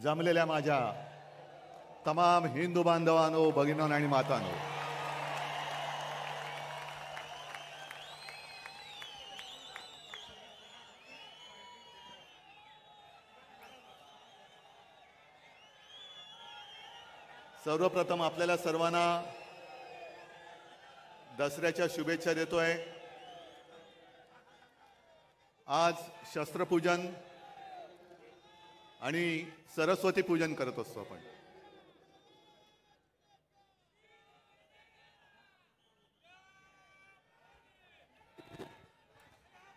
जमलेल्या माझ्या तमाम हिंदू बांधवांनो, भगिनींनो आणि मातांनो, सर्वप्रथम आपल्याला सर्वांना दसऱ्याच्या शुभेच्छा देतोय। आज शस्त्रपूजन आणि सरस्वती पूजन करत असतो आपण।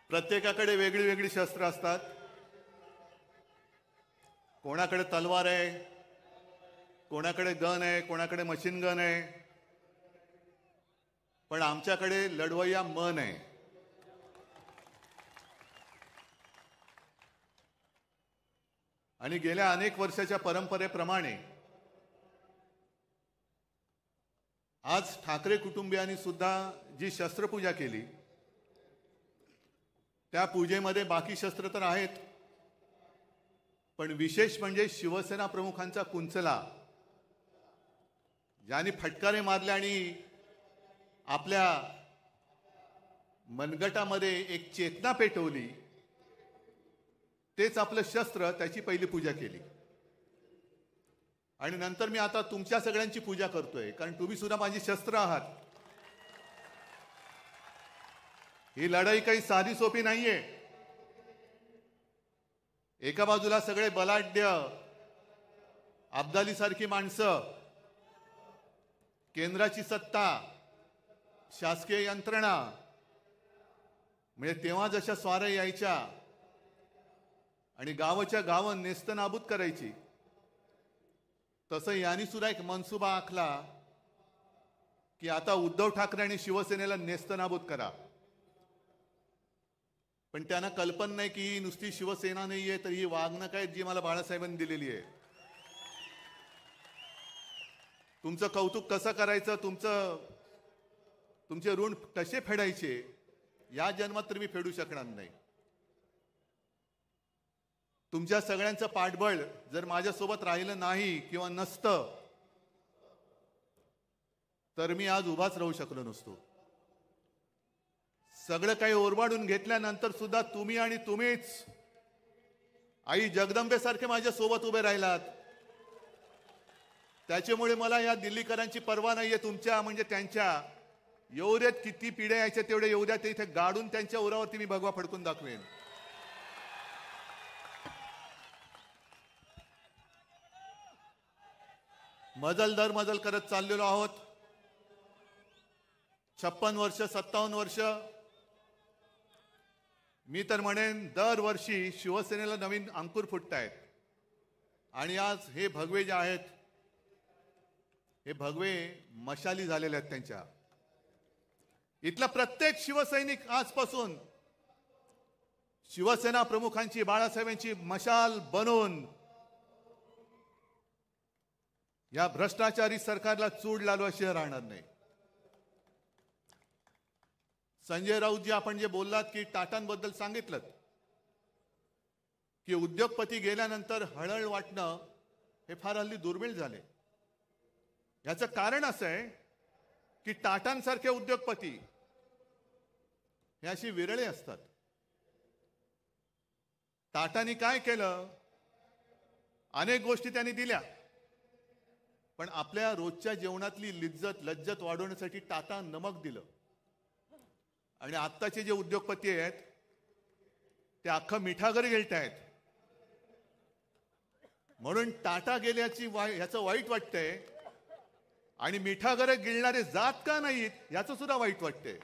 प्रत्येकाकडे वेगळी वेगळी शस्त्र असतात। कोणाकडे तलवार आहे, कोणाकडे गन आहे, कोणाकडे मशीन गन आहे, पण आमच्याकडे लढवय्या मन आहे। आणि गेल्या अनेक वर्षाच्या परंपरेप्रमाणे आज ठाकरे कुटुंबियांनी सुद्धा जी शस्त्रपूजा केली, त्या पूजेमध्ये बाकी शस्त्र तर आहेत, पण विशेष म्हणजे शिवसेना प्रमुखांचा कुंचला, ज्यांनी फटकारे मारले आणि आपल्या मनगटामध्ये एक चेतना पेटवली, तेच आपलं शस्त्र, त्याची पहिली पूजा केली। आणि नंतर मी आता तुमच्या सगळ्यांची पूजा करतोय, कारण तुम्ही सुद्धा माझी शस्त्र आहात। ही लढाई काही साधी सोपी नाहीये। एका बाजूला सगळे बलाढ्य अब्दाली सारखी माणसं, केंद्राची सत्ता, शासकीय यंत्रणा, म्हणजे तेव्हा जशा स्वाऱ्या यायच्या आणि गावाच्या गावं नेस्तनाबूत करायची, तसं यांनी सुद्धा एक मनसुबा आखला की आता उद्धव ठाकरे आणि शिवसेनेला नेस्तनाबूत करा। पण त्यांना कल्पना नाही की ही नुसती शिवसेना नाहीये, तर ही वागणूक आहे जी मला बाळासाहेबांनी दिलेली आहे। तुमचं कौतुक कसं करायचं, तुमचे ऋण कसे फेडायचे, या जन्मात तर मी फेडू शकणार नाही। तुमच्या सगळ्यांचं पाठबळ जर माझ्यासोबत राहिलं नाही किंवा नसतं, तर मी आज उभाच राहू शकलो नसतो। सगळं काही ओरबाडून घेतल्यानंतर सुद्धा तुम्ही आणि तुम्हीच आई जगदंबेसारखे माझ्या सोबत उभे राहिलात। त्याच्यामुळे मला या दिल्लीकरांची पर्वा नाहीये, तुमच्या म्हणजे त्यांच्या। एवढ्यात किती पिढ्या यायच्या तेवढे एवढ्यात इथे गाडून त्यांच्या उरावरती मी भगवा फडकून दाखवेन। मजल दर मजल करत चाललेलो आहोत। 56 वर्ष, 57 वर्ष, मी तर म्हणेन दरवर्षी शिवसेनेला नवीन अंकुर फुटतायत। आणि आज हे भगवे जे आहेत, हे भगवे मशाली झालेले आहेत त्यांच्या। इथला प्रत्येक शिवसैनिक आजपासून शिवसेना प्रमुखांची, बाळासाहेबांची मशाल बनवून या भ्रष्टाचारी सरकारला चूड लावल्याशिवाय राहणार नाही। संजय राऊत जी आपण जे बोललात की टाटांबद्दल सांगितलं की उद्योगपती गेल्यानंतर हळहळ वाटणं हे फार हल्ली दुर्मिळ झाले। याचं कारण असं आहे की टाटांसारखे उद्योगपती हे अशी विरळे असतात। टाटांनी काय केलं, अनेक गोष्टी त्यांनी दिल्या, पण आपल्या रोजच्या जेवणातली लज्जत वाढवण्यासाठी टाटा नमक दिलं। आणि आत्ताचे जे उद्योगपती आहेत ते अख्खं मिठागर गिळतायत। म्हणून टाटा गेल्याची ह्याचं वाईट वाटतंय, आणि मिठागर गिळणारे जात का नाहीत याचं सुद्धा वाईट वाटतंय।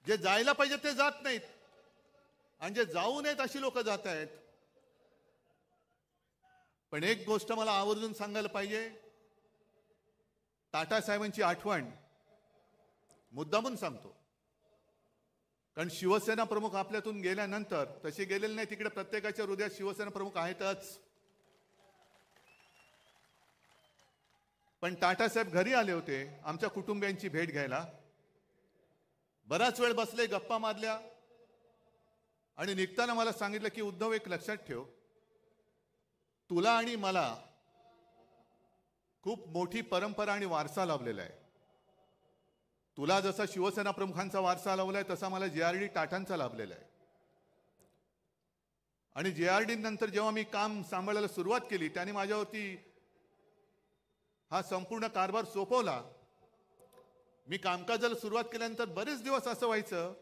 जे जायला पाहिजे ते जात नाहीत, आणि जे जाऊ नयेत अशी लोक जात आहेत। पण एक गोष्ट मला आवर्जून सांगायला पाहिजे, टाटा साहेबांची आठवण मुद्दामून सांगतो, कारण शिवसेना प्रमुख आपल्यातून गेल्यानंतर तसे गेलेले नाही, तिकडे प्रत्येकाच्या हृदयात शिवसेना प्रमुख आहेतच। पण टाटा साहेब घरी आले होते आमच्या कुटुंबियांची भेट घ्यायला। बराच वेळ बसले, गप्पा मारल्या, आणि निघताना मला सांगितलं की उद्धव, एक लक्षात ठेव, तुला आणि मला खूप मोठी परंपरा आणि वारसा लाभलेला आहे. तुला जसा शिवसेना प्रमुखांचा वारसा लाभलाय तसा मला JRD टाटांचा लाभलेला आहे. आणि JRD नंतर जेव्हा मी काम सांभाळायला सुरुवात केली त्याने माझ्यावरती हा संपूर्ण कारभार सोपवला. मी कामकाजाला सुरुवात केल्यानंतर बरेच दिवस असं व्हायचं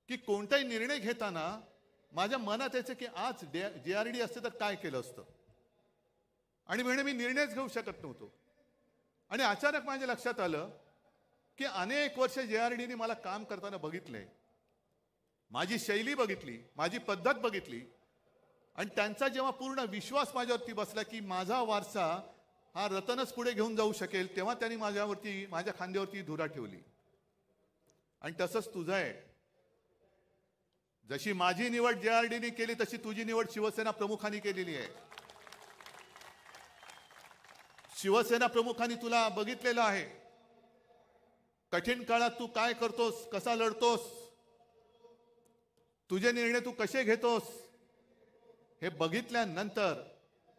की कोणताही निर्णय घेताना माझ्या मनात यायचं की आज JRD असते तर काय केलं असतं, आणि म्हणजे मी निर्णयच घेऊ शकत नव्हतो. आणि अचानक माझ्या लक्षात आलं की अनेक वर्ष JRDने मला काम करताना बघितले, माझी शैली बघितली, माझी पद्धत बघितली, आणि त्यांचा जेव्हा पूर्ण विश्वास माझ्यावरती बसला की माझा वारसा हा रतनच पुढे घेऊन जाऊ शकेल, तेव्हा त्यांनी माझ्या खांद्यावरती धुरा ठेवली. आणि तसंच तुझं आहे. जशी माझी निवड JRDने केली तशी तुझी निवड शिवसेना प्रमुखांनी केलेली आहे. शिवसेना प्रमुखांनी तुला बघितलेलं आहे. कठीण काळात तू काय करतोस, कसा लढतोस, तुझे निर्णय तू कसे घेतोस, हे बघितल्यानंतर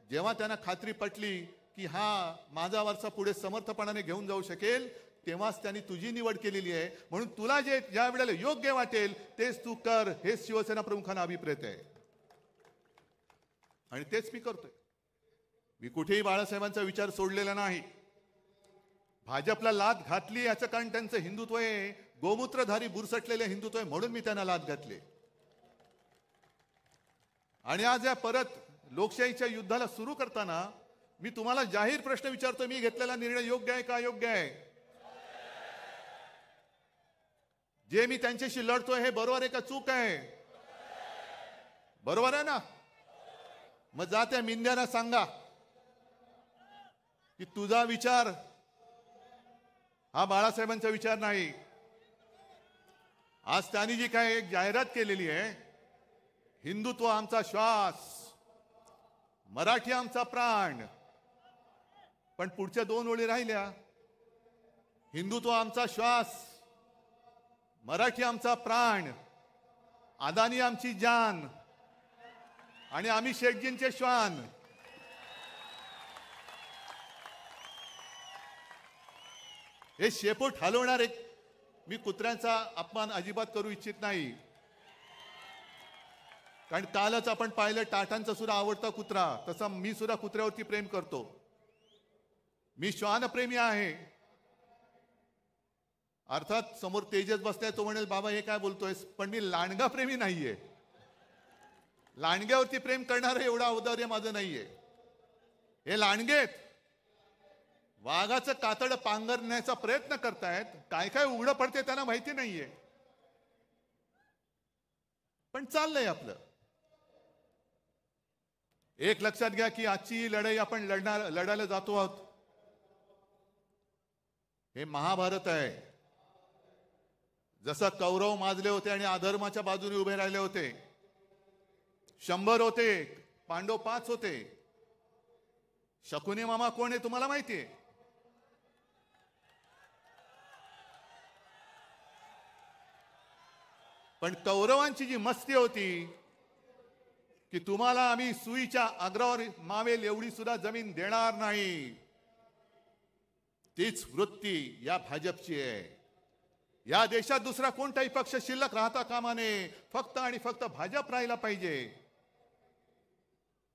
जेव्हा त्यांना खात्री पटली की हा माझा वारसा पुढे समर्थपणाने घेऊन जाऊ शकेल, तेव्हाच त्यांनी तुझी निवड केलेली आहे. म्हणून तुला ज्या वेळेला योग्य वाटेल तेच तू कर, हेच शिवसेना प्रमुखांना अभिप्रेत आहे. आणि तेच मी करतोय. मी कुठेही बाळासाहेबांचा विचार सोडलेला नाही. भाजपला लाथ घातली याचं कारण त्यांचं हिंदुत्व आहे, गोमूत्रधारी बुरसटलेले हिंदुत्व आहे, म्हणून मी त्यांना लाथ घातली. आणि आज या परत लोकशाहीच्या युद्धाला सुरू करताना मी तुम्हाला जाहीर प्रश्न विचारतो, मी घेतलेला निर्णय योग्य आहे का अयोग्य आहे? जे मी त्यांच्याशी लढतोय हे बरोबर आहे का चूक आहे? बरोबर आहे ना? मग जा त्या मिंद्यांना सांगा की तुझा विचार हा बाळासाहेबांचा विचार नाही. आज त्यांनी जी काय एक जाहिरात केलेली आहे, हिंदुत्व आमचा श्वास, मराठी आमचा प्राण, पण पुढच्या 2 ओळी राहिल्या, हिंदुत्व आमचा श्वास, मराठी आमचा प्राण, अदानी आमची जान आणि आम्ही शेटजींचे श्वान. हे शेपूट हलवणार एक, मी कुत्र्यांचा अपमान अजिबात करू इच्छित नाही, कारण कालच आपण पाहिलं टाटांचा सुद्धा आवडता कुत्रा, तसा मी सुद्धा कुत्र्यावरती प्रेम करतो. मी श्वानप्रेमी आहे. अर्थात समोर तेजस बसलाय, तो म्हणेल बाबा हे काय बोलतोय, पण मी लांडगा प्रेमी नाहीये. लांडग्यावरती प्रेम करणारं एवढं औदार्य माझं नाहीये. हे लांडगेत वाघाचं कातड पांघरण्याचा प्रयत्न करतायत, काय काय उघडं पडते त्यांना माहिती नाहीये, पण चाललंय आपलं. एक लक्षात घ्या की आजची लढाई आपण लढायला जातो आहोत, हे महाभारत आहे. जसं कौरव माजले होते आणि अधर्माच्या बाजूने उभे राहिले होते, 100 होते, पांडव 5 होते. शकुनी मामा कोण आहे तुम्हाला माहितीये? पण कौरवांची जी मस्ती होती की तुम्हाला आम्ही सुईच्या अग्रावर मावेल एवढी सुद्धा जमीन देणार नाही, तीच वृत्ती या भाजपची आहे. या देशात दुसरा कोणताही पक्ष शिल्लक राहता कामा नये, फक्त आणि फक्त भाजप राहिला पाहिजे.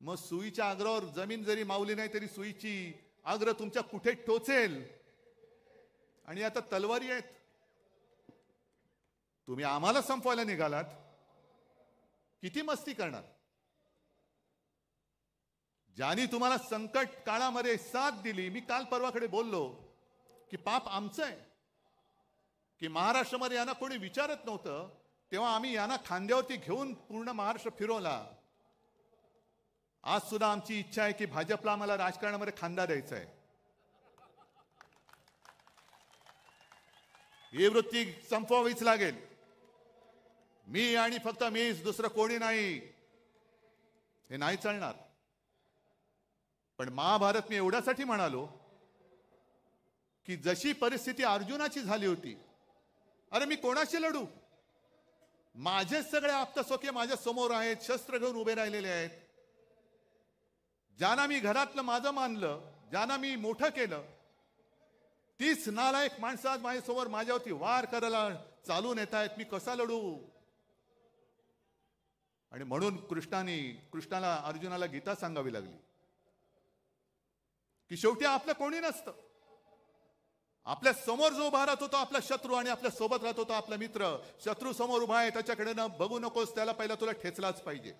मग सुईच्या अग्रावर जमीन जरी मावली नाही तरी सुईची अग्र तुमच्या कुठे टोचेल. आणि आता तलवारी आहेत, तुम्ही आम्हाला संपवायला निघालात, किती मस्ती करणार? ज्यांनी तुम्हाला संकट काळामध्ये साथ दिली, मी काल परवाकडे बोललो की पाप आमचं आहे की महाराष्ट्रामध्ये यांना कोणी विचारत नव्हतं, तेव्हा आम्ही यांना खांद्यावरती घेऊन पूर्ण महाराष्ट्र फिरवला. आज सुद्धा आमची इच्छा आहे की भाजपला आम्हाला राजकारणामध्ये खांदा द्यायचा आहे. ही वृत्ती संपवावीच लागेल. मी आणि फक्त मीच, दुसरं कोणी नाही, हे नाही चालणार. पण महाभारत मी एवढ्यासाठी म्हणालो की जशी परिस्थिती अर्जुनाची झाली होती, अरे मी कोणाशी लढू? माझे सगळे आप्तसोके माझ्या समोर आहेत, शस्त्र घेऊन उभे राहिलेले आहेत. ज्यांना मी घरातलं माझं मानलं, ज्यांना मी मोठं केलं, तीच नालायक माणसं आज माझ्यासमोर माझ्यावरती वार करायला चालून येत आहेत. मी कसा लढू? आणि म्हणून कृष्णाला अर्जुनाला गीता सांगावी लागली की शेवटी आपलं कोणी नसतं. आपल्या समोर जो उभा राहत होता आपला शत्रू, आणि आपल्या सोबत राहत होता आपला मित्र. शत्रू समोर उभा आहे, त्याच्याकडे न बघू नकोस, त्याला पहिला तुला ठेचलाच पाहिजे,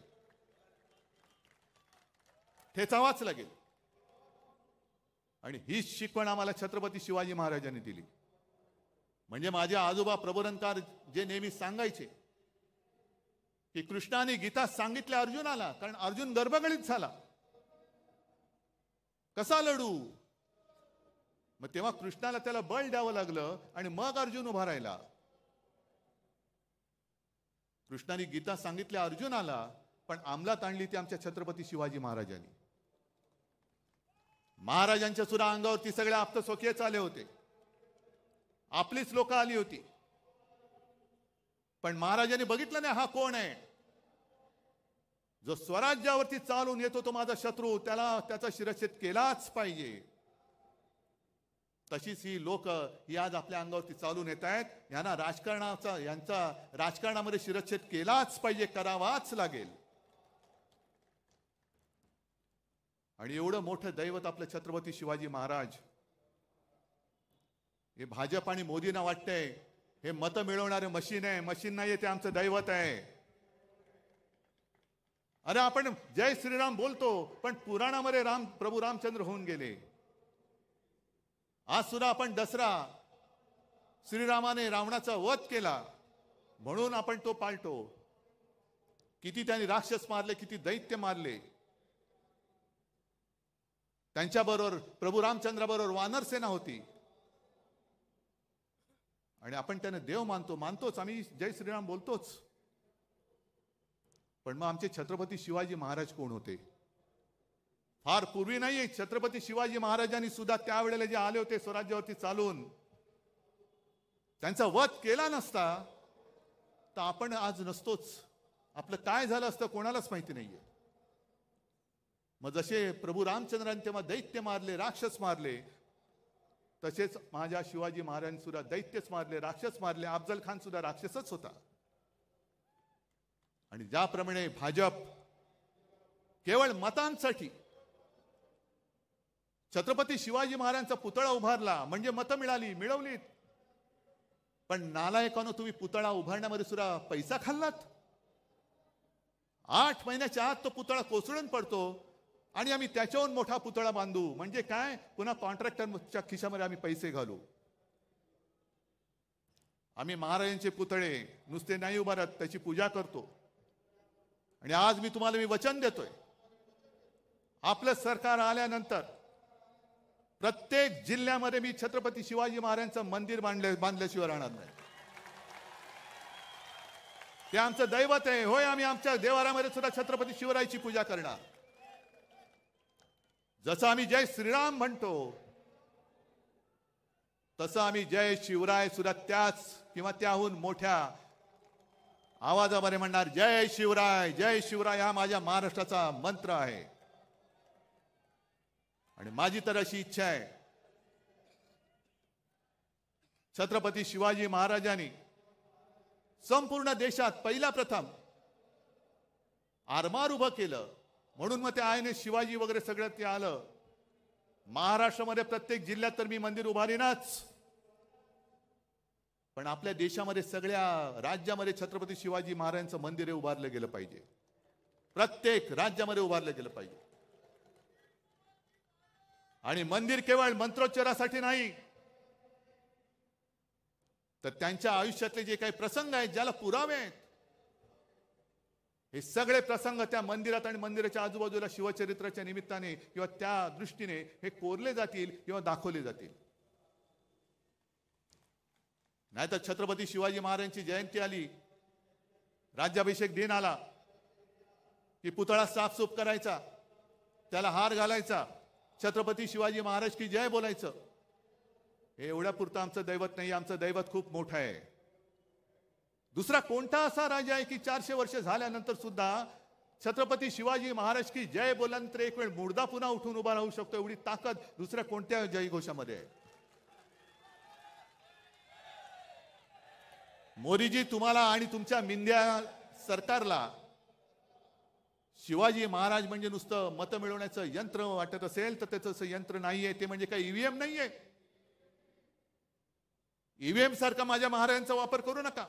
ठेचावाच लागेल. आणि हीच शिकवण आम्हाला छत्रपती शिवाजी महाराजांनी दिली. म्हणजे माझे आजोबा प्रबोधनकार जे नेहमी सांगायचे की कृष्णाने गीता सांगितल्या अर्जुनाला, कारण अर्जुन गर्भगळीत झाला, कसा लढू? मग तेव्हा कृष्णाला त्याला बळ द्यावं लागलं आणि मग अर्जुन उभा राहिला. कृष्णाने गीता सांगितल्या अर्जुनाला, पण अंमलात आणली ती आमच्या छत्रपती शिवाजी महाराजांनी. महाराजांच्या सुद्धा अंगावरती सगळे आप्तस्वकीयच आले होते, आपलीच लोक आली होती, पण महाराजांनी बघितलं नाही हा कोण आहे. जो स्वराज्यावरती चालून येतो तो माझा शत्रू, त्याचा शिरच्छेद केलाच पाहिजे. तशीच ही लोक ही आज आपल्या अंगावरती चालून येत आहेत. यांचा राजकारणामध्ये शिरच्छेद केलाच पाहिजे, करावाच लागेल. आणि एवढं मोठं दैवत आपलं छत्रपती शिवाजी महाराज, हे भाजप आणि मोदींना वाटतंय हे मतं मिळवणारे मशीन आहे. मशीन नाही, ते आमचं दैवत आहे. अरे आपण जय श्रीराम बोलतो, पण पुराणामध्ये प्रभू रामचंद्र होऊन गेले. आज सुद्धा आपण दसरा, श्रीरामाने रावणाचा वध केला म्हणून आपण तो पाळतो. किती त्यांनी राक्षस मारले, किती दैत्य मारले. त्यांच्याबरोबर प्रभू रामचंद्राबरोबर वानर सेना होती, आणि आपण त्यांना देव मानतोच, आम्ही जय श्रीराम बोलतोच. पण मग आमचे छत्रपती शिवाजी महाराज कोण होते? फार पूर्वी नाही, छत्रपती शिवाजी महाराजांनी सुद्धा त्यावेळेला जे आले होते स्वराज्यावरती चालून, त्यांचा वध केला नसता तर आपण आज नसतोच. आपलं काय झालं असतं कोणालाच माहिती नाहीये. मग जसे प्रभू रामचंद्रांनी तेव्हा दैत्य मारले, राक्षस मारले, तसेच माझ्या शिवाजी महाराजांनी सुद्धा दैत्यच मारले, राक्षस मारले. अफजल खान सुद्धा राक्षसच होता. आणि ज्याप्रमाणे भाजप केवळ मतांसाठी छत्रपती शिवाजी महाराजांचा पुतळा उभारला म्हणजे मतं मिळवलीत, पण नालायकानो तुम्ही पुतळा उभारण्यामध्ये सुद्धा पैसा खाल्लात. 8 महिन्याच्या आत तो पुतळा कोसळून पडतो आणि आम्ही त्याच्याहून मोठा पुतळा बांधू. म्हणजे काय? पुन्हा कॉन्ट्रॅक्टरच्या खिशामध्ये आम्ही पैसे घालू. आम्ही महाराजांचे पुतळे नुसते नाही उभारत, त्याची पूजा करतो. आणि आज मी तुम्हाला वचन देतोय, आपलं सरकार आल्यानंतर प्रत्येक जिल्ह्यामध्ये मी छत्रपती शिवाजी महाराजांचं मंदिर बांधल्याशिवाय राहणार नाही. ते आमचं दैवत आहे. होय, आम्ही आमच्या देवारामध्ये सुद्धा छत्रपती शिवरायाची पूजा करणार. जसं आम्ही जय श्रीराम म्हणतो, तसं आम्ही जय शिवराय सुद्धा त्याच किंवा त्याहून मोठ्या आवाजामध्ये म्हणणार. जय शिवराय, जय शिवराय हा माझ्या महाराष्ट्राचा मंत्र आहे. आणि माझी तर अशी इच्छा आहे, छत्रपती शिवाजी महाराजांनी संपूर्ण देशात पहिला प्रथम आरमार उभं केलं, म्हणून मग ते आयने शिवाजी वगैरे सगळं ते आलं. महाराष्ट्रामध्ये प्रत्येक जिल्ह्यात तर मी मंदिर उभारीनाच, पण आपल्या देशामध्ये सगळ्या राज्यामध्ये छत्रपती शिवाजी महाराजांचं मंदिर उभारलं गेलं पाहिजे. प्रत्येक राज्यामध्ये उभारलं गेलं पाहिजे. आणि मंदिर केवळ मंत्रोच्चारासाठी नाही, तर त्यांच्या आयुष्यातले जे काही प्रसंग आहेत, ज्याला पुरावे आहेत, हे सगळे प्रसंग त्या मंदिरात आणि मंदिराच्या आजूबाजूला शिवचरित्राच्या निमित्ताने किंवा त्या दृष्टीने हे कोरले जातील किंवा दाखवले जातील. नाहीतर छत्रपती शिवाजी महाराजांची जयंती आली, राज्याभिषेक दिन आला की पुतळा साफसूफ करायचा, त्याला हार घालायचा, छत्रपती शिवाजी महाराज की जय बोलायचं. हे एवढ्या पुरतं आमचं दैवत नाही. आमचं दैवत खूप मोठं आहे. दुसरा कोणता असा राजा आहे की 400 वर्ष झाल्यानंतर सुद्धा छत्रपती शिवाजी महाराज की जय बोलल्यानंतर एक वेळ मुर्दा पुन्हा उठून उभा राहू शकतो, एवढी ताकद दुसऱ्या कोणत्या जयघोषामध्ये आहे? मोदीजी, तुम्हाला आणि तुमच्या मिंद्या सरकारला शिवाजी महाराज म्हणजे नुसतं मत मिळवण्याचं यंत्र वाटत असेल तर त्याचं यंत्र नाहीये, ते म्हणजे काही ईव्हीएम नाहीये. ईव्हीएम सारखा माझ्या महाराजांचा वापर करू नका.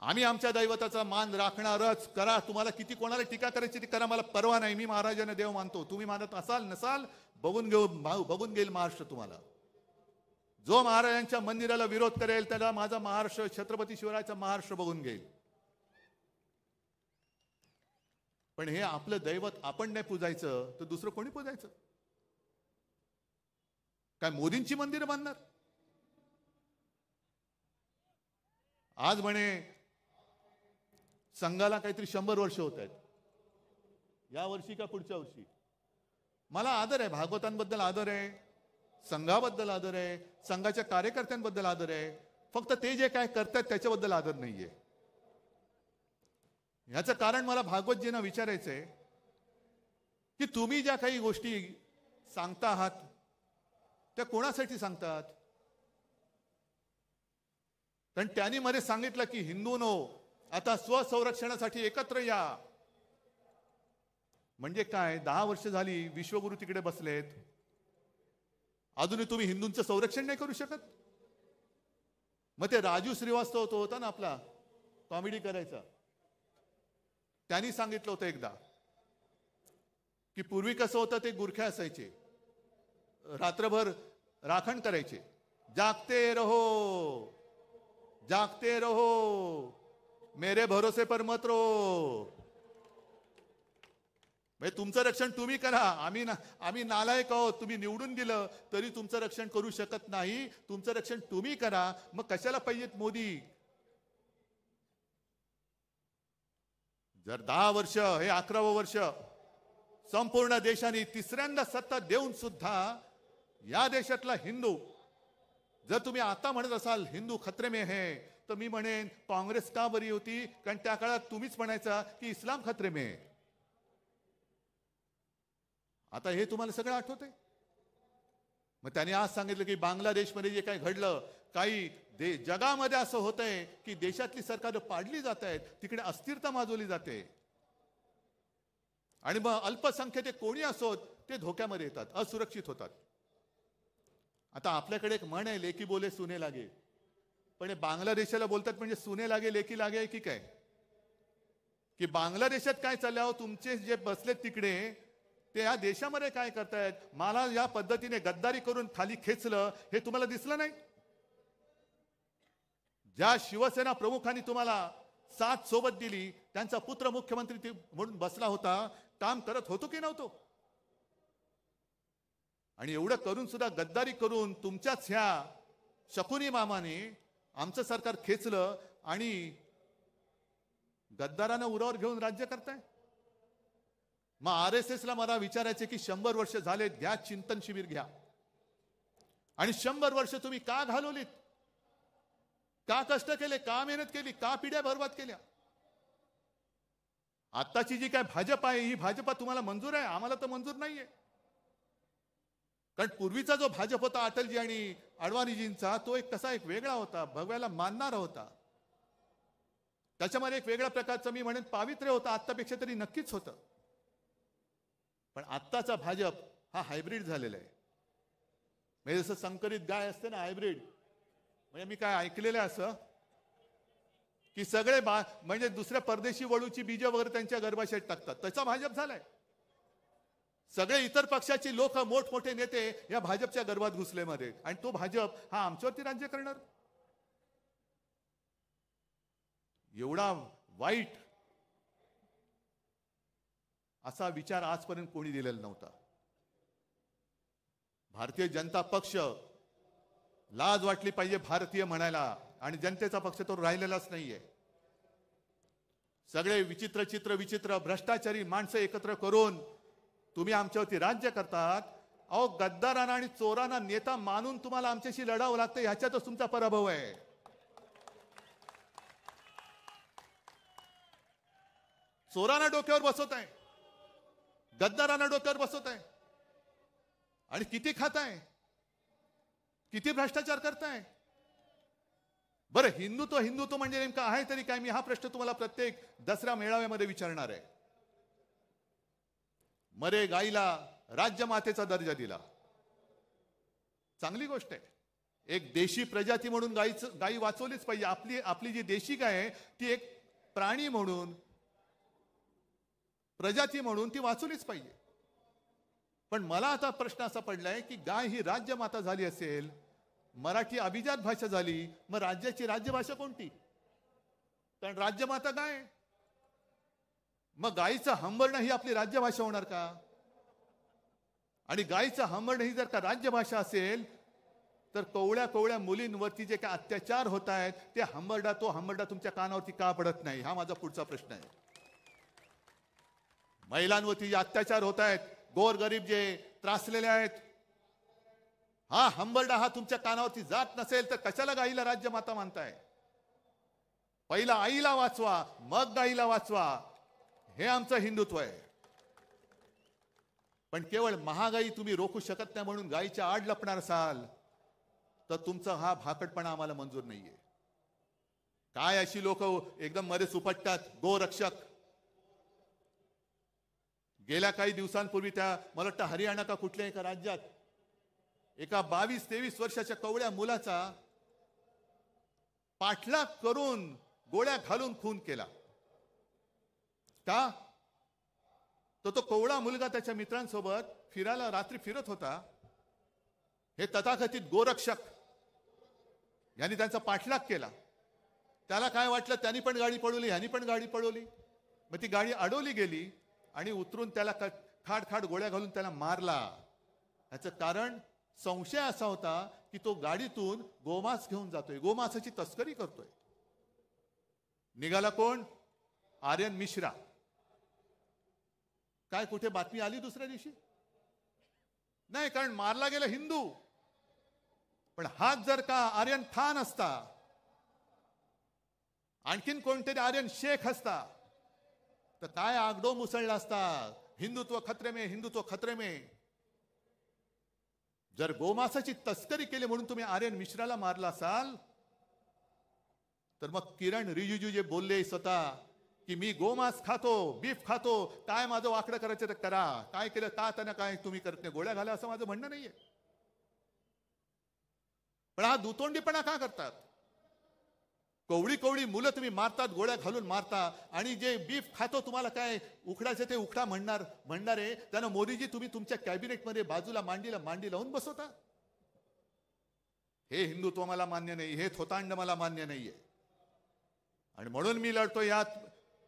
आम्ही आमच्या दैवताचा मान राखणारच. करा, तुम्हाला किती कोणाला टीका करायची ती करा, मला परवा नाही. मी महाराजांना देव मानतो. तुम्ही मानत असाल नसाल बघून घेईल महाराष्ट्र तुम्हाला. जो महाराजांच्या मंदिराला विरोध करेल त्याला माझा महाराष्ट्र, छत्रपती शिवरायाचा महाराष्ट्र बघून घेईल. पण हे आपलं दैवत आपण नाही पूजायचं तर दुसरं कोणी पूजायचं? काय मोदींची मंदिरं बांधणार? आज म्हणे संघाला काहीतरी 100 वर्ष होत आहेत, या वर्षी का पुढच्या वर्षी. मला आदर आहे, भागवतांबद्दल आदर आहे, संघाबद्दल आदर आहे, संघाच्या कार्यकर्त्यांबद्दल आदर आहे. फक्त ते जे काय करतात त्याच्याबद्दल आदर नाहीये. याचं कारण मला भागवतजींना विचारायचंय की तुम्ही ज्या काही गोष्टी सांगता आहात त्या कोणासाठी सांगतात? कारण त्यांनी मध्ये सांगितलं की हिंदूंनो आता स्वसंरक्षणासाठी एकत्र या. म्हणजे काय? 10 वर्ष झाली विश्वगुरु तिकडे बसलेत, अजूनही तुम्ही हिंदूंचं संरक्षण नाही करू शकत? मग ते राजू श्रीवास्तव तो होता ना आपला, कॉमेडी करायचा, त्यांनी सांगितलं होतं एकदा की पूर्वी कसं होतं, ते गुरखे असायचे, रात्रभर राखण करायचे, जागते रहो जागते रहो मेरे भरोसे पर मत रहो. म्हणजे तुमचं रक्षण तुम्ही करा, आम्ही नालायक आहोत, तुम्ही निवडून दिलं तरी तुमचं रक्षण करू शकत नाही, तुमचं रक्षण तुम्ही करा. मग कशाला पाहिजेत मोदी? जर 10 वर्ष, हे 11वं वर्ष संपूर्ण देशाने तिसऱ्यांदा सत्ता देऊन सुद्धा या देशातला हिंदू, जर तुम्ही आता म्हणत असाल हिंदू खतरे में है, तर मी म्हणेन काँग्रेस का बरी होती? कारण त्या काळात तुम्हीच म्हणायचा की इस्लाम खतरे में है. आता हे तुम्हाला सगळं आठवतंय. मग त्याने आज सांगितलं की बांगलादेशमध्ये जे काही घडलं, काही जगामध्ये असं होतंय की देशातली सरकार पाडली जात आहेत, तिकडे अस्थिरता माजवली जाते आणि मग अल्पसंख्याक कोणी असोत ते धोक्यामध्ये येतात, असुरक्षित होतात. आता आपल्याकडे एक म्हण आहे, लेकी बोले सुने लागे. पण बांगलादेशाला बोलतात म्हणजे सुने लागे लेकी लागे की काय? की बांगलादेशात काय चाललं, तुमचे जे बसलेत तिकडे ते या देशामध्ये काय करतायत? मला या पद्धतीने गद्दारी करून खाली खेचलं हे तुम्हाला दिसलं नाही? ज्या शिवसेना प्रमुखांनी तुम्हाला साथ सोबत दिली, त्यांचा पुत्र मुख्यमंत्री म्हणून बसला होता, काम करत होतो की नव्हतो? आणि एवढं करून सुद्धा गद्दारी करून तुमच्याच ह्या शकुनी मामाने आमचं सरकार खेचलं आणि गद्दारांना उरावर घेऊन राज्य करताय. मग RSS ला मला विचारायचे की 100 वर्ष झाले, घ्या चिंतन शिबिर घ्या. आणि 100 वर्ष तुम्ही का घालवलीत? का कष्ट केले? का मेहनत केली? का पिढ्या बर्बाद केल्या? आत्ताची जी काय भाजप आहे, ही भाजपा तुम्हाला मंजूर आहे? आम्हाला तर मंजूर नाहीये. कारण पूर्वीचा जो भाजप होता अटलजी आणि अडवाणीजींचा, तो एक कसा एक वेगळा होता, भगव्याला मानणारा होता. त्याच्यामध्ये एक वेगळ्या प्रकारचं मी म्हणेन पावित्र्य होतं, आत्तापेक्षा तरी नक्कीच होतं. पण आत्ताचा भाजप हा हायब्रिड झालेला आहे. म्हणजे जसं संकरित गाय असते ना, हायब्रिड. म्हणजे मी काय ऐकलेलं असं की सगळे म्हणजे दुसऱ्या परदेशी वळूची बीज वगैरे त्यांच्या गर्भाशयात टाकतात, तसा भाजप झालाय. सगळे इतर पक्षाची लोक, मोठमोठे नेते या भाजपच्या गर्भात घुसलेमध्ये, आणि तो भाजप हा आमच्यावरती राज्य करणार. एवढा वाईट असा विचार आजपर्यंत कोणी दिलेला नव्हता. भारतीय जनता पक्ष, लाज वाटली पाहिजे भारतीय म्हणायला, आणि जनतेचा पक्ष तो राहिलेलाच नाहीये. सगळे विचित्र भ्रष्टाचारी माणसं एकत्र करून तुम्ही आमच्यावरती राज्य करतात. अहो, गद्दारांना आणि चोरांना नेता मानून तुम्हाला आमच्याशी लढावं लागतं, ह्याच्यातच तुमचा पराभव आहे. चोरांना डोक्यावर बसवत आहे, गद्दारांना डोक्यावर बसवत आहे आणि किती खाताय, किती भ्रष्टाचार करताय. बरं, हिंदुत्व हिंदुत्व म्हणजे नेमकं आहे तरी काय? मी हा प्रश्न तुम्हाला प्रत्येक दसरा मेळाव्यामध्ये विचारणार आहे. मरे गाईला राज्यमातेचा दर्जा दिला, चांगली गोष्ट आहे. एक देशी प्रजाती म्हणून गाई वाचवलीच पाहिजे. आपली जी देशी गाय आहे ती एक प्राणी म्हणून, प्रजाती म्हणून ती वाचवलीच पाहिजे. पण मला आता प्रश्न असा पडलाय की गाय ही राज्यमाता झाली असेल, मराठी अभिजात भाषा झाली, मग राज्याची राज्यभाषा कोणती? कारण राज्यमाता गाय. मग गायीचं हंबरणं ही आपली राज्यभाषा होणार का? आणि गायीचं हंबरणं ही जर का राज्यभाषा असेल तर कवळ्या कवळ्या मुलींवरती जे काय अत्याचार होत आहेत ते तो हंबरडा तुमच्या कानावरती का पडत नाही? हा माझा पुढचा प्रश्न आहे. महिलांवरती जे अत्याचार होत आहेत, गोरगरीब जे त्रासलेले आहेत, हा हंबरडा हा तुमच्या कानावरती जात नसेल तर कशाला गाईला राज्यमाता मानताय? पहिला आईला वाचवा, मग गाईला वाचवा, हे आमचं हिंदुत्व आहे. पण केवळ महागाई तुम्ही रोखू शकत नाही म्हणून गाईच्या आड लपणार असाल तर तुमचा हा भाकटपणा आम्हाला मंजूर नाहीये. काय अशी लोक एकदम मध्ये सुपटतात, गोरक्षक. गेल्या काही दिवसांपूर्वी मला वाटतं हरियाणा का कुठल्या एका राज्यात एका 22-23 वर्षाच्या कवळ्या मुलाचा पाठलाग करून गोळ्या घालून खून केला. का? तो कवळा मुलगा त्याच्या मित्रांसोबत फिरायला रात्री फिरत होता. हे तथाकथित गोरक्षक यांनी त्यांचा पाठलाग केला. त्याला काय वाटलं, त्यांनी पण गाडी पळवली, ह्यांनी पण गाडी पळवली. मग ती गाडी अडवली गेली आणि उतरून त्याला खाड गोळ्या घालून त्याला मारला. याचं कारण संशय असा होता की तो गाडीतून गोमांस घेऊन जातोय, गोमांसाची तस्करी करतोय. निघाला कोण? आर्यन मिश्रा. काय कुठे बातमी आली दुसऱ्या दिवशी? नाही, कारण मारला गेला हिंदू. पण हाच जर का आर्यन खान असता, आणखीन कोणतरी आर्यन शेख असता तर काय आगडो मुसळला असता. हिंदुत्व खतरे में, हिंदुत्व खतरे में. जर गोमांसाची तस्करी केली म्हणून तुम्ही आर्यन मिश्राला मारला असाल तर मग किरण रिजिजू जे बोलले स्वतः की मी गोमांस खातो, बीफ खातो, काय माझं वाकडं करायचं तर करा, काय केलं का त्यांना काय तुम्ही करत नाही, गोळ्या घाला, असं माझं म्हणणं नाहीये. पण हा दुतोंडीपणा का करतात? कवळी कवळी मुलं तुम्ही मारतात, गोळ्या घालून मारता, आणि जे बीफ खातो तुम्हाला काय उखडायचं ते उखडा म्हणणार आहे त्यांना मोदीजी तुम्ही तुमच्या कॅबिनेटमध्ये बाजूला मांडी लावून बसवता. हे हिंदुत्व मला मान्य नाही, हे थोतांड मला मान्य नाहीये. आणि म्हणून मी लढतो यात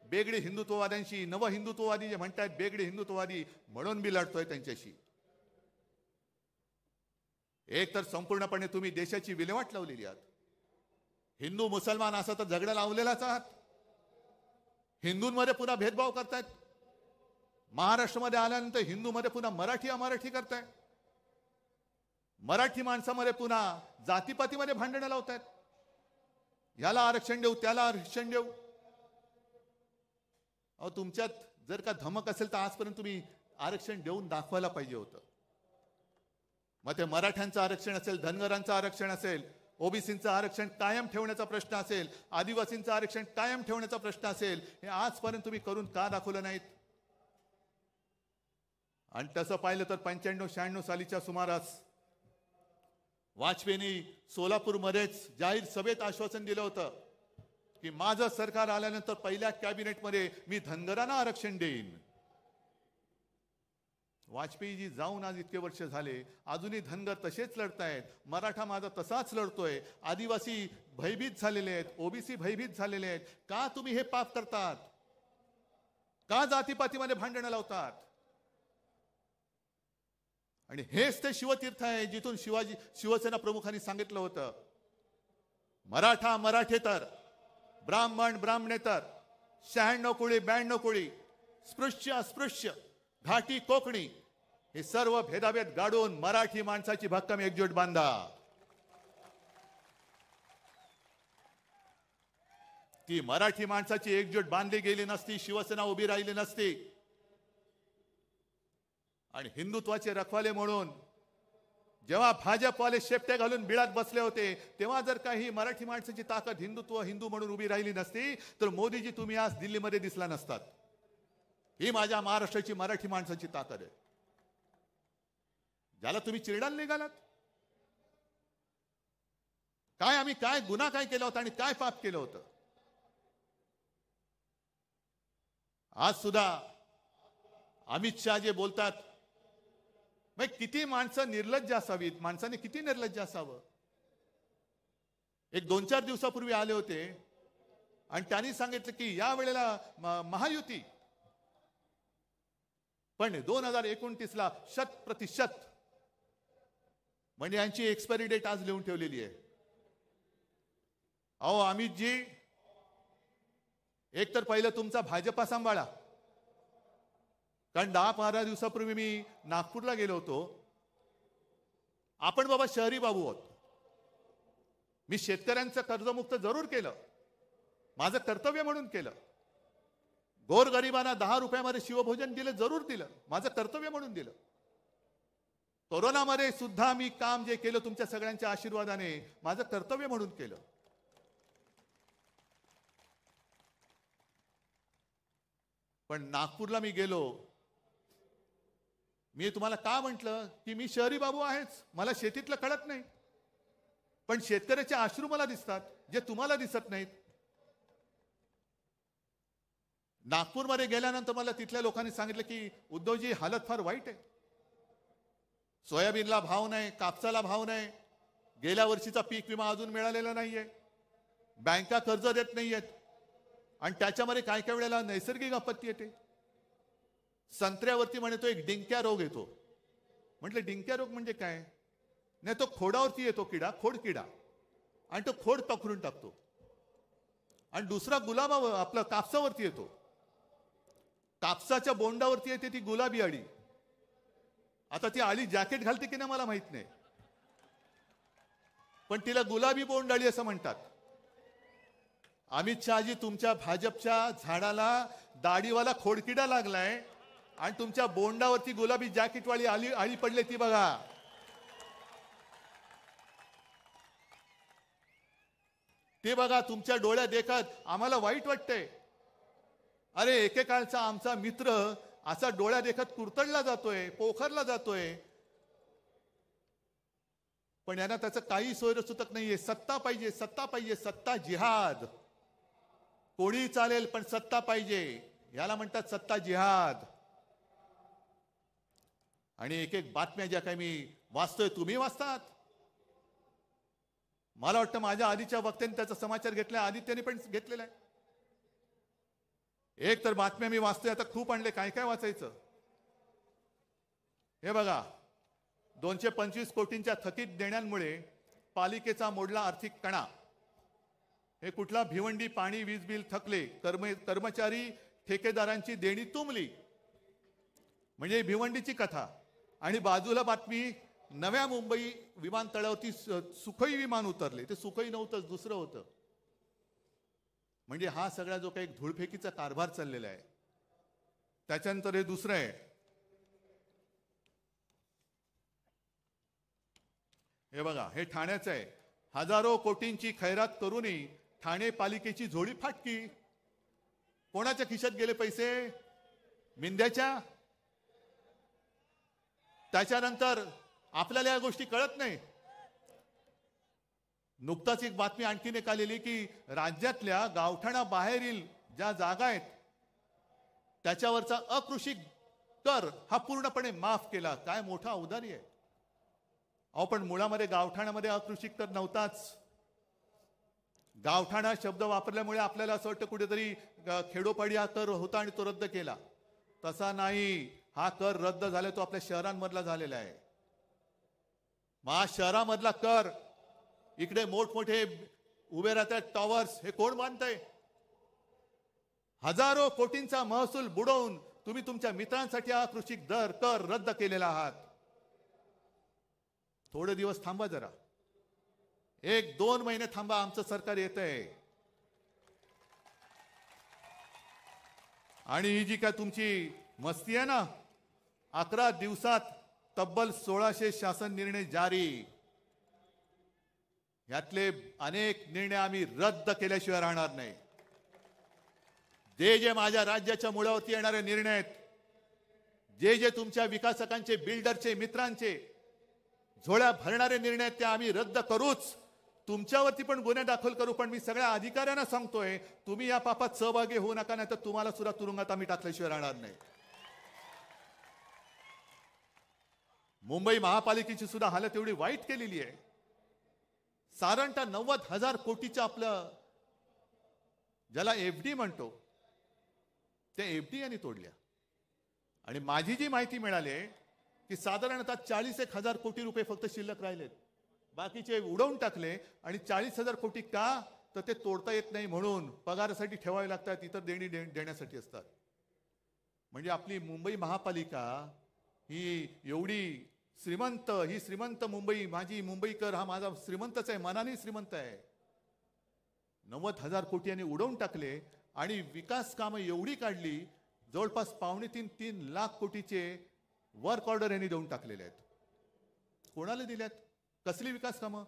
बेगडे हिंदुत्ववाद्यांशी. नव हिंदुत्ववादी जे म्हणतात बेगडे हिंदुत्ववादी, म्हणून मी लढतोय त्यांच्याशी. एक तर संपूर्णपणे तुम्ही देशाची विल्हेवाट लावलेली आहात. हिंदू मुसलमान असा तर झगडा लावलेलाच आहात. हिंदूंमध्ये पुन्हा भेदभाव करतायत. महाराष्ट्रामध्ये आल्यानंतर हिंदूमध्ये पुन्हा मराठी अमराठी करताय. मराठी माणसामध्ये पुन्हा जातीपातीमध्ये भांडणं लावतायत. याला आरक्षण देऊ, त्याला आरक्षण देऊ. अहो, तुमच्यात जर का धमक असेल तर आजपर्यंत तुम्ही आरक्षण देऊन दाखवायला पाहिजे होतं. मग ते मराठ्यांचं आरक्षण असेल, धनगरांचं आरक्षण असेल, ओबीसींचं आरक्षण कायम ठेवण्याचा प्रश्न असेल, आदिवासींचं आरक्षण कायम ठेवण्याचा प्रश्न असेल, हे आजपर्यंत तुम्ही करून का दाखवलं नाहीत? आणि तसं पाहिलं तर 95-96 सालीच्या सुमारास वाजपेयींनी सोलापूरमध्येच जाहीर सभेत आश्वासन दिलं होतं की माझं सरकार आल्यानंतर पहिल्या कॅबिनेटमध्ये मी धनगरांना आरक्षण देईन. वाजपेयीजी जाऊन आज इतके वर्ष झाले, अजूनही धनगर तसेच लढतायत. मराठा माझा तसाच लढतोय. आदिवासी भयभीत झालेले आहेत, ओबीसी भयभीत झालेले आहेत. का तुम्ही हे पाप करतात? का जातीपातीमध्ये भांडणं लावतात? आणि हेच ते शिवतीर्थ आहे जिथून शिवसेना प्रमुखांनी सांगितलं होतं, मराठा मराठेतर, ब्राह्मण ब्राह्मणेतर, 96 कोळी 92 कोळी, स्पृश्य अस्पृश्य, घाटी कोकणी, हे सर्व भेदाभेद गाडून मराठी माणसाची भक्कम एकजूट बांधा. ती मराठी माणसाची एकजूट बांधली गेली नसती, शिवसेना उभी राहिली नसती आणि हिंदुत्वाचे रखवाले म्हणून जेव्हा भाजपवाले शेपटे घालून बिळात बसले होते तेव्हा जर काही मराठी माणसाची ताकद हिंदुत्व हिंदू म्हणून उभी राहिली नसती तर मोदीजी तुम्ही आज दिल्लीमध्ये दिसला नसतात. ही माझ्या महाराष्ट्राची मराठी माणसाची ताकद आहे. ज्याला तुम्ही चिरडायला निघालात, काय आम्ही काय गुन्हा काय केला होता आणि काय पाप केलं होतं. आज सुद्धा अमित शहा जे बोलतात, मग किती माणसं निर्लज्ज असावीत, माणसाने किती निर्लज्ज असावं. एक 2-4 दिवसापूर्वी आले होते आणि त्यांनी सांगितलं की या वेळेला महायुती, पण 2029ला 100% म्हणजे यांची एक्सपायरी डेट आज लिहून ठेवलेली आहे. अहो अमितजी, एक तर पहिलं तुमचा भाजपा सांभाळा, कारण 10-15 दिवसापूर्वी मी नागपूरला गेलो होतो. आपण बाबा शहरी बाबू आहोत. मी शेतकऱ्यांचं कर्जमुक्त जरूर केलं, माझं कर्तव्य म्हणून केलं. गोरगरिबांना 10 रुपयामध्ये शिवभोजन दिलं, जरूर दिलं, माझं कर्तव्य म्हणून दिलं. कोरोनामध्ये सुद्धा मी काम जे केलं तुमच्या सगळ्यांच्या आशीर्वादाने माझं कर्तव्य म्हणून केलं. पण नागपूरला मी गेलो, मी तुम्हाला का म्हटलं की मी शहरी बाबू आहेच, मला शेतीतलं कळत नाही, पण शेतकऱ्याचे अश्रू मला दिसतात जे तुम्हाला दिसत नाहीत. नागपूरमध्ये गेल्यानंतर मला तिथल्या लोकांनी सांगितलं की उद्धवजी हालत फार वाईट आहे. सोयाबीनला भाव नाही, कापसाला भाव नाही, गेल्या वर्षीचा पीक विमा अजून मिळालेला नाहीये, बँका कर्ज देत नाहीयेत आणि त्याच्यामध्ये काय काय वेळेला नैसर्गिक आपत्ती येते. संत्र्यावरती म्हणतो एक डिंक्या रोग येतो. म्हटलं डिंक्या रोग म्हणजे काय? नाही, तो खोडावरती येतो किडा, खोड किडा, आणि तो खोड पकडून टाकतो. आणि दुसरा गुलाबा आपलं कापसावरती येतो, कापसाच्या बोंडावरती येते ती गुलाबी अळी. आता ती अळी जॅकेट घालते की नाही मला माहित नाही, पण तिला गुलाबी बोंड अळी असं म्हणतात. अमित शहाजी, तुमच्या भाजपच्या झाडाला दाढीवाला खोडकिडा लागलाय आणि तुमच्या बोंडावरती गुलाबी जॅकेटवाली अळी पडली, ती बघा. ते बघा तुमच्या डोळ्यात देखत आम्हाला वाईट वाटतंय. अरे एकेकाळचा आमचा मित्र असा डोळ्या देखत कुरतडला जातोय, पोखरला जातोय, पण यांना त्याचं काही सोयर सुतक नाहीये. सत्ता पाहिजे, सत्ता पाहिजे, सत्ता जिहाद. कोणी चालेल पण सत्ता पाहिजे, याला म्हणतात सत्ता जिहाद. आणि एक एक बातम्या ज्या काही मी वाचतोय, तुम्ही वाचतात. मला वाटतं माझ्या आधीच्या वक्त्यांनी त्याचा समाचार घेतला, आदित्यने पण घेतलेला आहे. एक तर बातम्या मी वाचतोय, आता खूप आणले, काय काय वाचायचं. हे बघा, 225 कोटींच्या थकीत देण्यांमुळे पालिकेचा मोडला आर्थिक कणा. हे कुठला भिवंडी पाणी वीज बिल थकले, कर्मचारी ठेकेदारांची देणी तुंबली, म्हणजे भिवंडीची कथा. आणि बाजूला बातमी, नव्या मुंबई विमानतळावरती सुखोई विमान उतरले. ते सुखोई नव्हतं, दुसरं होतं. म्हणजे हा सगळा जो काही धूळफेकीचा कारभार चाललेला आहे, त्याच्यानंतर हे दुसरं आहे. हे बघा, हे ठाण्याचं आहे. हजारो कोटींची खैरात करूनही ठाणे पालिकेची झोळी फाटकी. कोणाच्या खिशात गेले पैसे? मिंद्याच्या. त्याच्यानंतर आपल्याला या गोष्टी कळत नाही. नुकताच एक बातमी आणखीन एक आलेली की राज्यातल्या गावठाणा बाहेरील ज्या जागा आहेत त्याच्यावरचा अकृषी कर हा पूर्णपणे माफ केला. काय मोठा औदार्य आहे. अहो पण मुळामध्ये गावठाणामध्ये अकृषी कर नव्हताच. गावठाणा शब्द वापरल्यामुळे आपल्याला असं वाटतं कुठेतरी खेडोपाडी हा कर होता आणि तो रद्द केला. तसा नाही, हा कर रद्द झाला तो आपल्या शहरांमधला झालेला आहे. शहरामधला कर, इकडे मोठमोठे उभे राहतात टॉवर्स, हे कोण बांधतंय? हजारो कोटींचा महसूल बुडवून तुम्ही तुमच्या मित्रांसाठी हा कृषी कर रद्द केलेला आहात. थोडे दिवस थांबा जरा, 1-2 महिने थांबा, आमचं सरकार येतंय. आणि ही जी काय तुमची मस्ती आहे ना, 11 दिवसात तब्बल 1600 शासन निर्णय जारी. यातले अनेक निर्णय आम्ही रद्द केल्याशिवाय राहणार नाही. जे जे माझ्या राज्याच्या मुळावरती येणारे निर्णय आहेत, जे जे तुमच्या विकासकांचे, बिल्डरचे, मित्रांचे झोळ्या भरणारे निर्णय आहेत, ते आम्ही रद्द करूच. तुमच्यावरती पण गुन्हे दाखल करू. पण मी सगळ्या अधिकाऱ्यांना सांगतोय, तुम्ही या पापात सहभागी होऊ नका, नाही तर तुम्हाला सुद्धा तुरुंगात आम्ही टाकल्याशिवाय राहणार नाही. मुंबई महापालिकेची सुद्धा हालत एवढी वाईट केलेली आहे. साधारणतः 90,000 कोटीचं आपलं ज्याला एफडी म्हणतो, त्या एफडी यांनी तोडल्या. आणि माझी जी माहिती मिळाली की साधारणतः 40,000 कोटी रुपये फक्त शिल्लक राहिलेत. बाकीचे उडवून टाकले. आणि 40,000 कोटी का, तर ते तोडता येत नाही म्हणून पगारासाठी ठेवावे लागतात, इतर देणी देण्यासाठी असतात. म्हणजे आपली मुंबई महापालिका ही एवढी श्रीमंत, ही श्रीमंत मुंबई, माझी मुंबईकर हा माझा श्रीमंतच आहे, मनाने श्रीमंत आहे. 90,000 कोटी यांनी उडवून टाकले आणि विकास कामं एवढी काढली, जवळपास 2.5-3 लाख कोटीचे वर्क ऑर्डर यांनी देऊन टाकलेले आहेत. कोणाला दिल्यात? कसली विकास कामं?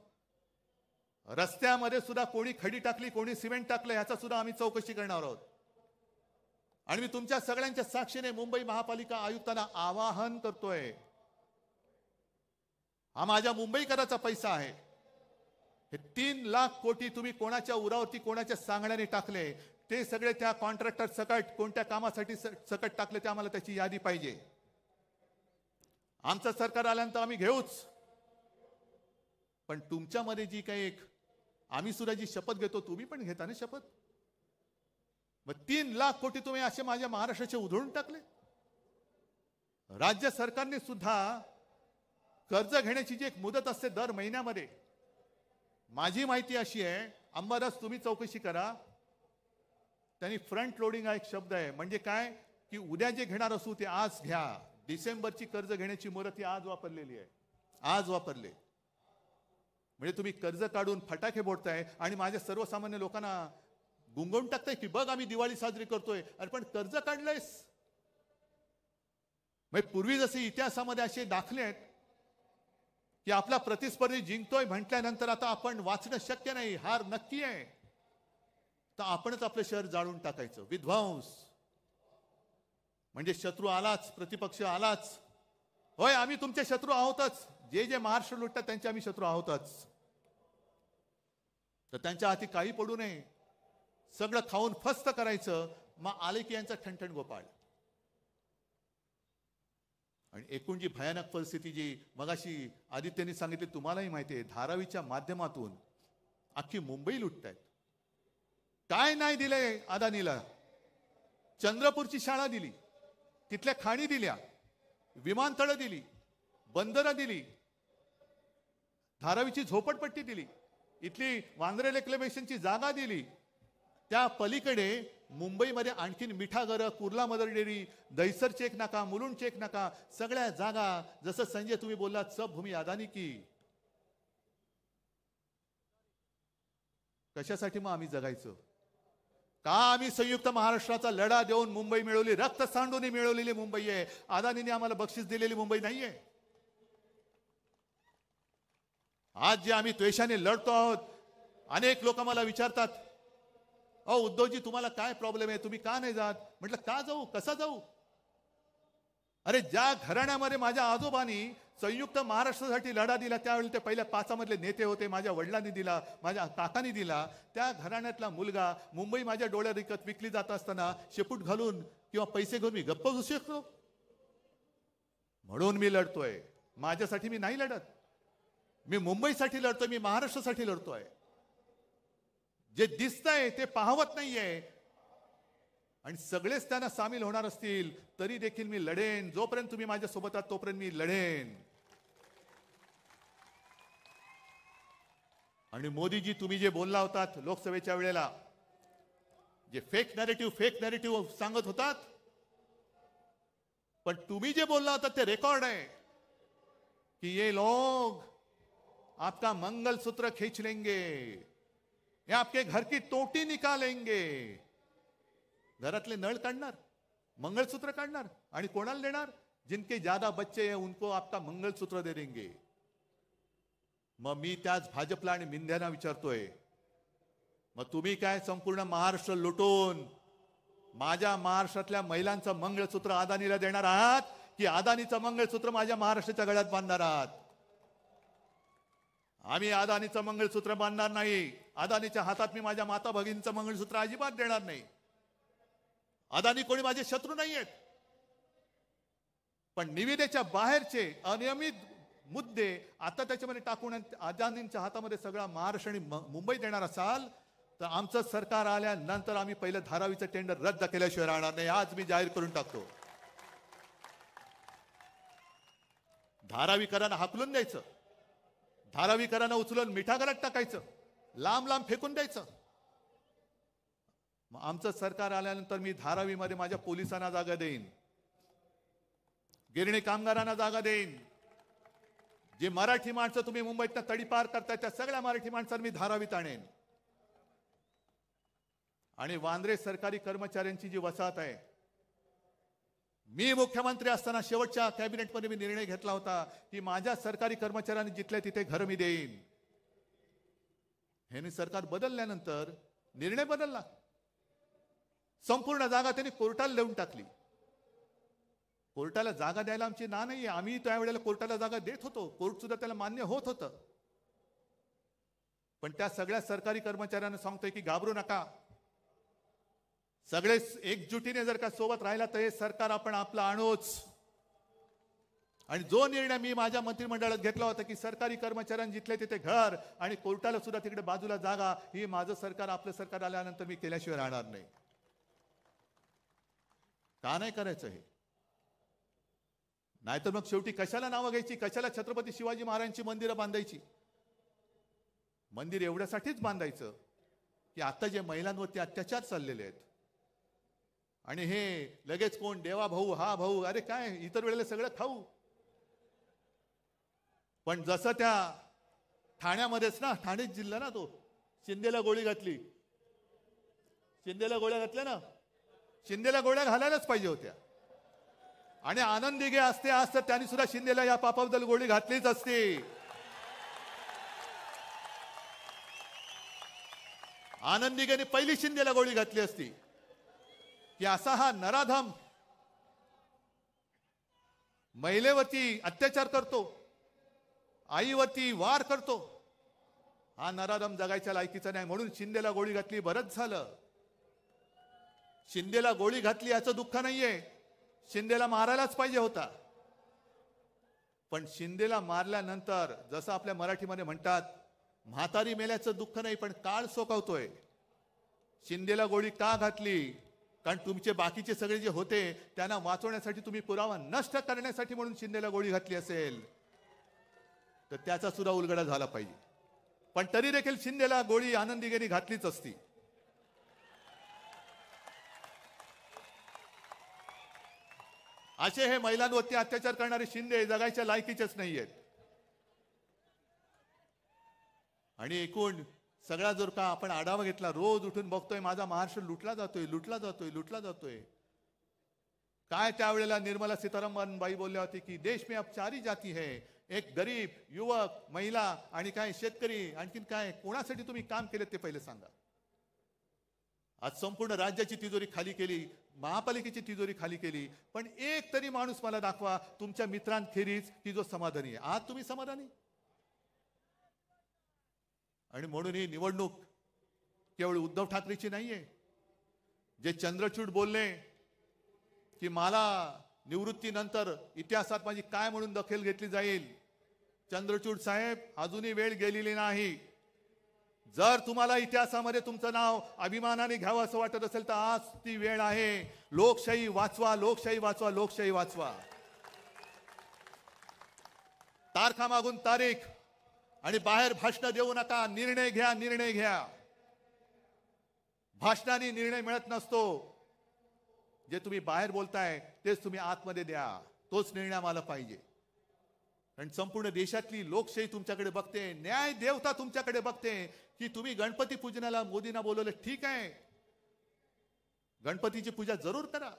रस्त्यामध्ये सुद्धा कोणी खडी टाकली, कोणी सिमेंट टाकलं, याचा सुद्धा आम्ही चौकशी करणार आहोत. आणि मी तुमच्या सगळ्यांच्या साक्षीने मुंबई महापालिका आयुक्तांना आवाहन करतोय, हा माझ्या मुंबईकराचा पैसा आहे. हे 3 लाख कोटी तुम्ही कोणाच्या उरावरती, कोणाच्या सांगण्याने टाकले, ते सगळे त्या कॉन्ट्रॅक्टर सकट कोणत्या कामासाठी सकट टाकले, ते आम्हाला त्याची यादी पाहिजे. आमचं सरकार आल्यानंतर आम्ही घेऊच. पण तुमच्यामध्ये जी काही एक आम्ही सुद्धा जी शपथ घेतो, तुम्ही पण घेता ना शपथ. मग 3 लाख कोटी तुम्ही असे माझ्या महाराष्ट्राचे उधळून टाकले. राज्य सरकारने सुद्धा कर्ज घेण्याची जी एक मुदत असते दर महिन्यामध्ये, माझी माहिती अशी आहे, अंबादास तुम्ही चौकशी करा, त्यांनी फ्रंट लोडिंग हा एक शब्द आहे. म्हणजे काय की उद्या जे घेणार असू ते आज घ्या. डिसेंबरची कर्ज घेण्याची मुदत ही आज वापरलेली आहे, आज वापरले. म्हणजे तुम्ही कर्ज काढून फटाके फोडताय आणि माझ्या सर्वसामान्य लोकांना गुंगवून टाकताय की बघ आम्ही दिवाळी साजरी करतोय. अरे पण कर्ज काढलंयस. म्हणजे पूर्वी जसे इतिहासामध्ये असे दाखले आहेत की आपला प्रतिस्पर्धी जिंकतोय म्हटल्यानंतर आता आपण वाचणं शक्य नाही, हार नक्की आहे, तर आपणच आपलं शहर जाळून टाकायचं. विध्वंस म्हणजे शत्रू आलाच, प्रतिपक्ष आलाच. होय, आम्ही तुमचे शत्रू आहोतच. जे जे महाराष्ट्र लुटतात त्यांचे आम्ही शत्रू आहोतच. तर त्यांच्या हाती काही पडू नये, सगळं खाऊन फस्त करायचं. मग आले की यांचा ठणठण गोपाळ. आणि एकूण जी भयानक परिस्थिती जी मगाशी आदित्यने सांगितली, तुम्हालाही माहिती आहे, धारावीच्या माध्यमातून अख्खी मुंबई लुटतायत. काय नाही दिलंय अदानीला? चंद्रपूरची शाळा दिली, तिथल्या खाणी दिल्या, विमानतळं दिली, बंदरं दिली, धारावीची झोपडपट्टी दिली, इथली वांद्रे रेक्लेमेशनची जागा दिली. त्या पलीकडे मुंबईमध्ये आणखीन मिठागरं, Kurla Mother Dairy, Dahisar check नाका, मुलुंड चेक नाका, सगळ्या जागा. जसं संजय तुम्ही बोललात, सब भूमी अदानी की. कशासाठी मग आम्ही जगायचं? का आम्ही संयुक्त महाराष्ट्राचा लढा देऊन मुंबई मिळवली? रक्त सांडून मिळवलेली मुंबई आहे. अदानीने आम्हाला बक्षीस दिलेली मुंबई नाहीये. आज जे आम्ही द्वेषाने लढतो आहोत, अनेक लोक मला विचारतात, अहो उद्धवजी तुम्हाला काय प्रॉब्लेम आहे, तुम्ही का नाही जात? म्हटलं का जाऊ, कसा जाऊ? अरे ज्या घराण्यामध्ये माझ्या आजोबांनी संयुक्त महाराष्ट्रासाठी लढा दिला, त्यावेळी ते पहिल्या 5 मधले नेते होते, माझ्या वडिलांनी दिला, माझ्या काकांनी दिला, त्या घराण्यातला मुलगा मुंबई माझ्या डोळ्यात विकली जात असताना शेपूट घालून किंवा पैसे घेऊन मी गप्प बसू शकतो? म्हणून मी लढतोय. माझ्यासाठी मी नाही लढत, मी मुंबईसाठी लढतोय, मी महाराष्ट्रासाठी लढतोय. जे दिसतंय ते पाहवत नाहीये. आणि सगळेच त्यांना सामील होणार असतील तरी देखील मी लढेन. जोपर्यंत तुम्ही माझ्या सोबत आहात तोपर्यंत मी लढेन. आणि मोदीजी तुम्ही जे बोलला होतात लोकसभेच्या वेळेला, जे फेक नॅरेटिव्ह सांगत होतात, पण तुम्ही जे बोलला होता ते रेकॉर्ड आहे की ये लोग आपका मंगलसूत्र खींच लेंगे, ये आपके घर की टोटी निकालेंगे. घरातले नळ काढणार, मंगळसूत्र काढणार आणि कोणाला देणार? जिनके ज्यादा बच्चे हैं उनको आपका मंगळसूत्र दे देंगे. मग मी त्याच भाजपला आणि मिंध्यांना विचारतोय, मग तुम्ही काय संपूर्ण महाराष्ट्र लुटून माझ्या महाराष्ट्रातल्या महिलांचं मंगळसूत्र अदानीला देणार आहात, की अदानीचं मंगळसूत्र माझ्या महाराष्ट्राच्या गळ्यात बांधणार आहात? आम्ही अदानीचं मंगळसूत्र बांधणार नाही. अदानीच्या हातात मी माझ्या माता भगिनीचं मंगळसूत्र अजिबात देणार नाही. अदानी कोणी माझे शत्रू नाहीयेत, पण निविदेच्या बाहेरचे अनियमित मुद्दे आता त्याच्यामध्ये टाकून अदानींच्या हातामध्ये सगळा महाराष्ट्र आणि मुंबई देणार असाल तर आमचं सरकार आल्यानंतर आम्ही पहिलं धारावीचं टेंडर रद्द केल्याशिवाय राहणार नाही. आज मी जाहीर करून टाकतो. धारावीकरांना हाकलून द्यायचं, धारावीकरांना उचलून मिठागरात टाकायचं, लांब लांब फेकून द्यायचं. मग आमचं सरकार आल्यानंतर मी धारावीमध्ये माझ्या पोलिसांना जागा देईन, गिरणी कामगारांना जागा देईन. जे मराठी माणसं तुम्ही मुंबईतनं तडीपार करताय त्या सगळ्या मराठी माणसांना मी धारावीत आणेन. आणि वांद्रे सरकारी कर्मचाऱ्यांची जी वसाहत आहे, मी मुख्यमंत्री असताना शेवटच्या कॅबिनेटमध्ये मी निर्णय घेतला होता की माझ्या सरकारी कर्मचाऱ्यांनी जिथल्या तिथे घर मी देईन. हे सरकार बदलल्यानंतर निर्णय बदलला. संपूर्ण जागा त्यांनी कोर्टाला देऊन टाकली. कोर्टाला जागा द्यायला आमची ना नाहीये. आम्ही त्यावेळेला कोर्टाला जागा देत होतो, कोर्ट सुद्धा त्याला मान्य होत होतं. पण त्या सगळ्या सरकारी कर्मचाऱ्यांना सांगतोय की घाबरू नका, सगळे एकजुटीने जर का सोबत राहिला तर हे सरकार आपण आपलं आणूच. आणि जो निर्णय मी माझ्या मंत्रिमंडळात घेतला होता की सरकारी कर्मचाऱ्यांनी जिथले तिथे घर आणि कोर्टाला सुद्धा तिकडे बाजूला जागा, ही माझं सरकार आपलं सरकार आल्यानंतर मी केल्याशिवाय राहणार नाही. का नाही करायचं हे? नाहीतर मग शेवटी कशाला नावं घ्यायची, कशाला छत्रपती शिवाजी महाराजांची मंदिरं बांधायची? मंदिर एवढ्यासाठीच बांधायचं की आता जे महिलांवरती अत्याचार चाललेले आहेत आणि हे लगेच कोण देवा भाऊ हा भाऊ, अरे काय इतर वेळेला सगळं खाऊ. पण जसं त्या ठाण्यामध्येच ना, ठाणे जिल्हा ना, तो शिंदेला गोळी घातली, शिंदेला गोळ्या घातल्या ना, शिंदेला गोळ्या घालायलाच पाहिजे होत्या. आणि आनंद दिघे असते आज तर त्यांनी सुद्धा शिंदेला या पापाबद्दल गोळी घातलीच असते. आनंद दिघेने पहिली शिंदेला गोळी घातली असती की असा हा नराधम महिलेवरती अत्याचार करतो, आईवरती वार करतो, हा नराधम जगायच्या लायकीचा नाही. म्हणून शिंदेला गोळी घातली, बरंच झालं. शिंदेला गोळी घातली याचं दुःख नाहीये, शिंदेला मारायलाच पाहिजे होता. पण शिंदेला मारल्यानंतर जसं आपल्या मराठीमध्ये म्हणतात, म्हातारी मेल्याचं दुःख नाही पण काळ सोकावतोय. शिंदेला गोळी का घातली? कारण तुमचे बाकीचे सगळे जे होते त्यांना वाचवण्यासाठी, तुम्ही पुरावा नष्ट करण्यासाठी म्हणून शिंदेला गोळी घातली असेल तर त्याचा सुद्धा उलगडा झाला पाहिजे. पण तरी देखील शिंदेला गोळी आनंद दिघेने घातलीच असती. असे हे महिलांवरती अत्याचार करणारे शिंदे जगायच्या लायकीचेच नाहीयेत. आणि एकूण सगळा जर का आपण आढावा घेतला, रोज उठून बघतोय माझा महाराष्ट्र लुटला जातोय, लुटला जातोय, लुटला जातोय. काय त्यावेळेला निर्मला सीतारामन बाई बोलल्या होती की देश में अब 4 जाती है, एक गरीब, युवक, महिला आणि काय शेतकरी. आणखीन काय, कोणासाठी तुम्ही काम केले ते पहिले सांगा. आज संपूर्ण राज्याची तिजोरी खाली केली, महापालिकेची तिजोरी खाली केली, पण एक तरी माणूस मला दाखवा तुमच्या मित्रांखेरीज की जो समाधानी आहे. आज तुम्ही समाधानी? आणि म्हणून ही निवडणूक केवळ उद्धव ठाकरेची नाहीये. जे चंद्रचूड बोलले की मला निवृत्तीनंतर इतिहासात माझी काय म्हणून दखल घेतली जाईल, चंद्रचूड साहेब अजूनही वेळ गेलेली नाही. जर तुम्हाला इतिहासामध्ये तुमचं नाव अभिमानाने घ्यावं असं वाटत असेल तर आज ती वेळ आहे. लोकशाही वाचवा, लोकशाही वाचवा, लोकशाही वाचवा. तारखा मागून तारीख आणि बाहेर भाषण देऊ नका. निर्णय घ्या, निर्णय घ्या. भाषणाने निर्णय मिळत नसतो. जे तुम्ही बाहेर बोलताय तेच तुम्ही आतमध्ये द्या. तोच निर्णय आम्हाला पाहिजे. कारण संपूर्ण देशातली लोकशाही तुमच्याकडे बघते, न्याय देवता तुमच्याकडे बघते की तुम्ही गणपती पूजनाला मोदींना बोलवलं, ठीक आहे, गणपतीची पूजा जरूर करा,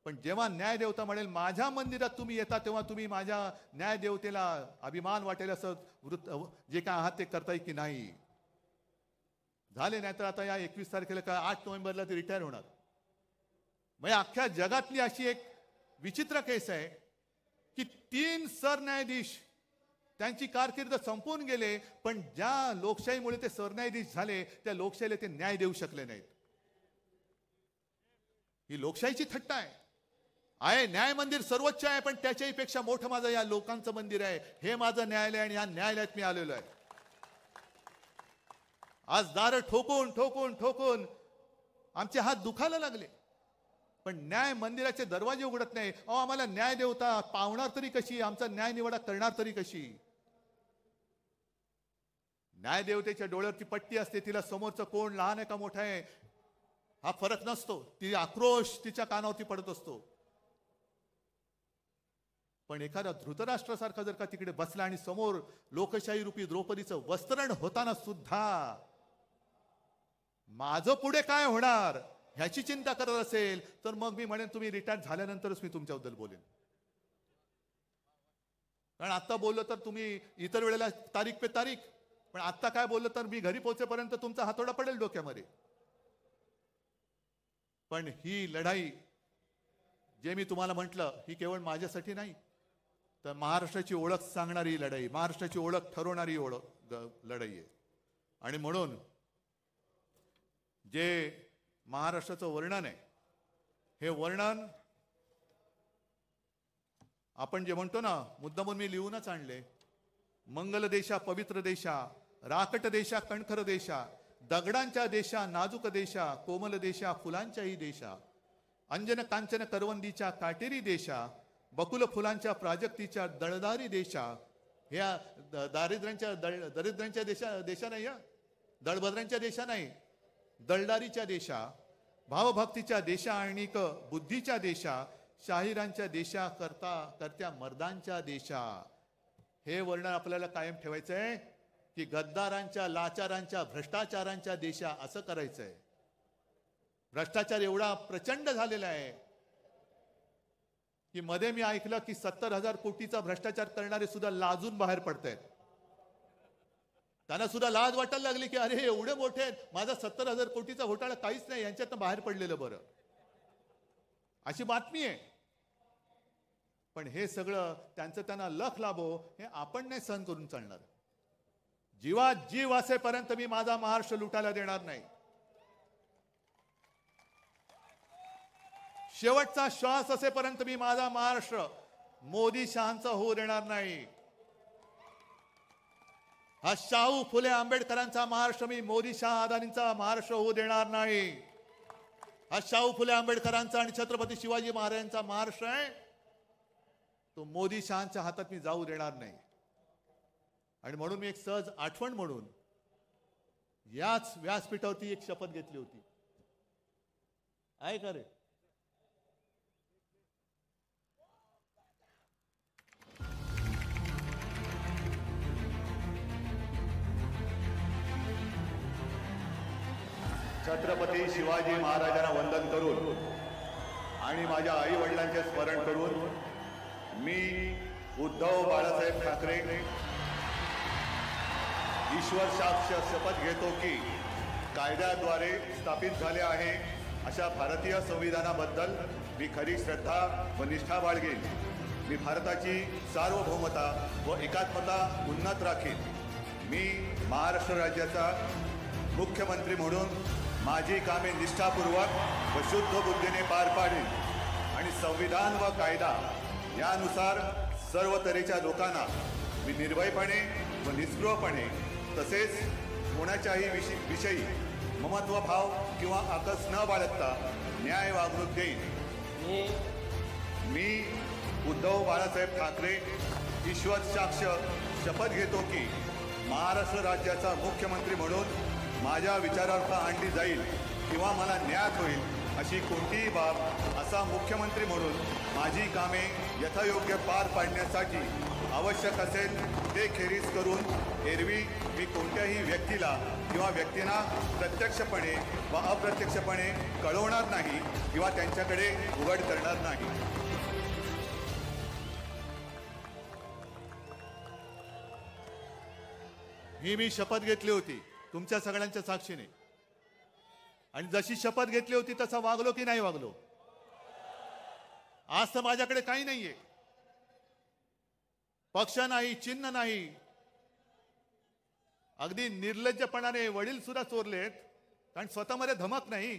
पण जेव्हा न्यायदेवता म्हणेल माझ्या मंदिरात तुम्ही येता तेव्हा तुम्ही माझ्या न्यायदेवतेला अभिमान वाटेल असं जे काय आहात ते करताय की नाही. झाले नाही तर आता या 21 तारखेला काय 8 नोव्हेंबरला ते रिटायर होणार. म्हणजे अख्ख्या जगातली अशी एक विचित्र केस आहे की 3 सरन्यायाधीश त्यांची कारकीर्द संपून गेले, पण ज्या लोकशाहीमुळे ते सरन्यायाधीश झाले त्या लोकशाहीला ते न्याय देऊ शकले नाहीत. ही लोकशाहीची थट्टा आहे. न्याय मंदिर सर्वोच्च आहे, पण त्याच्याही पेक्षा मोठं माझं या लोकांचं मंदिर आहे. हे माझं न्यायालय आणि या न्यायालयात मी आलेलो आहे. आज दार ठोकून ठोकून ठोकून आमचे हात दुखायला लागले, पण न्याय मंदिराचे दरवाजे उघडत नाही. आम्हाला न्याय देवता पावणार तरी कशी, आमचा न्याय निवाडा करणार तरी कशी. न्याय देवतेच्या डोळ्यावरची पट्टी असते, तिला समोरचं कोण लहान आहे का मोठा आहे हा फरक नसतो. ती आक्रोश तिच्या कानावरती पडत असतो. पण एखादा धृतराष्ट्रासारखा जर का तिकडे बसला आणि समोर लोकशाही रूपी द्रौपदीचं वस्त्रण होताना सुद्धा माझं पुढे काय होणार ह्याची चिंता करत असेल, तर मग मी म्हणेन तुम्ही रिटायर झाल्यानंतरच मी तुमच्याबद्दल बोलेन. कारण आता बोललो तर तुम्ही इतर वेळेला तारीख पे तारीख, पण आता काय बोललो तर मी घरी पोहोचेपर्यंत तुमचा हातोडा पडेल डोक्यामध्ये. पण ही लढाई जे मी तुम्हाला म्हटलं ही केवळ माझ्यासाठी नाही, तर महाराष्ट्राची ओळख सांगणारी लढाई, महाराष्ट्राची ओळख ठरवणारी लढाई आहे. आणि म्हणून जे महाराष्ट्राचं वर्णन आहे, हे वर्णन आपण जे म्हणतो ना, मुद्दामून मी लिहूनच आणले. मंगल देशा पवित्र देशा, राकट देशा कणखर देशा, दगडांच्या देशा नाजूक देशा, कोमल देशा फुलांच्याही देशा, अंजन कांचन करवंदीच्या काटेरी देशा, बकुल फुलांच्या प्राजक्तीच्या दळदारी देशा. ह्या दरिद्रांच्या देशा नाही, दळभद्रांच्या देशा नाही, दळदारीच्या देशा, भावभक्तीच्या देशा आणि बुद्धीच्या देशा, शाहिरांच्या देशा, करत्या मर्दांच्या देशा. हे वर्णन आपल्याला कायम ठेवायचं आहे की गद्दारांच्या, लाचारांच्या, भ्रष्टाचारांच्या देशा असं करायचंय. भ्रष्टाचार एवढा प्रचंड झालेला आहे की मध्ये मी ऐकलं की 70,000 कोटीचा भ्रष्टाचार करणारे सुद्धा लाजून बाहेर पडतायत. त्यांना सुद्धा लाज वाटायला लागली की अरे हे एवढे मोठे आहेत, माझा 70,000 कोटीचा घोटाळा काहीच नाही, यांच्यातनं बाहेर पडलेलं बरं, अशी बातमी आहे. पण हे सगळं त्यांना लख लाभो हे आपण नाही सहन करून चालणार. जीवात जीव असेपर्यंत मी माझा महाराष्ट्र लुटायला देणार नाही. शेवटचा श्वास असेपर्यंत मी माझा महाराष्ट्र मोदी शहांचा होऊ देणार नाही. हा शाहू फुले आंबेडकरांचा महाराष्ट्र मी मोदी शाह अदानींचा महाराष्ट्र होऊ देणार नाही. हा शाहू फुले आंबेडकरांचा आणि छत्रपती शिवाजी महाराजांचा महाराष्ट्र आहे, तो मोदी शहांच्या हातात मी जाऊ देणार नाही. आणि म्हणून मी एक सहज आठवण म्हणून याच व्यासपीठावरती एक शपथ घेतली होती. आहे का रे? छत्रपती शिवाजी महाराजांना वंदन करून आणि माझ्या आई वडिलांचे स्मरण करून मी उद्धव बाळासाहेब ठाकरे ईश्वर साक्ष शपथ घेतो की कायद्याद्वारे स्थापित झाले आहे अशा भारतीय संविधानाबद्दल मी खरी श्रद्धा व निष्ठा बाळगेन. मी भारताची सार्वभौमता व एकात्मता उन्नत राखीन. मी महाराष्ट्र राज्याचा मुख्यमंत्री म्हणून माझी कामे निष्ठापूर्वक व शुद्ध बुद्धीने पार पाडेन आणि संविधान व कायदा यानुसार सर्व तऱ्हेच्या लोकांना मी निर्भयपणे व निस्पृहपणे तसेच कोणाच्याही विषयी ममत्वभाव किंवा आकस न बाळगता न्याय वागणूक देईन. मी उद्धव बाळासाहेब ठाकरे ईश्वर साक्ष शपथ घेतो की महाराष्ट्र राज्याचा मुख्यमंत्री म्हणून माझ्या विचारार्थ आणली जाईल किंवा मला न्याय होईल अशी कोणतीही बाब असा मुख्यमंत्री म्हणून माझी कामे यथायोग्य पार पाडण्यासाठी आवश्यक असेल ते खेरीज करून एरवी मी कोणत्याही व्यक्तीला किंवा व्यक्तींना प्रत्यक्षपणे व अप्रत्यक्षपणे कळवणार नाही किंवा त्यांच्याकडे उघड करणार नाही. ही मी शपथ घेतली होती तुमच्या सगळ्यांच्या साक्षीने, आणि जशी शपथ घेतली होती तसा वागलो की नाही वागलो? आज तर माझ्याकडे काही नाहीये, पक्ष नाही, चिन्ह नाही. अगदी निर्लज्जपणाने वडील सुद्धा चोरलेत, कारण स्वतःमध्ये धमक नाही.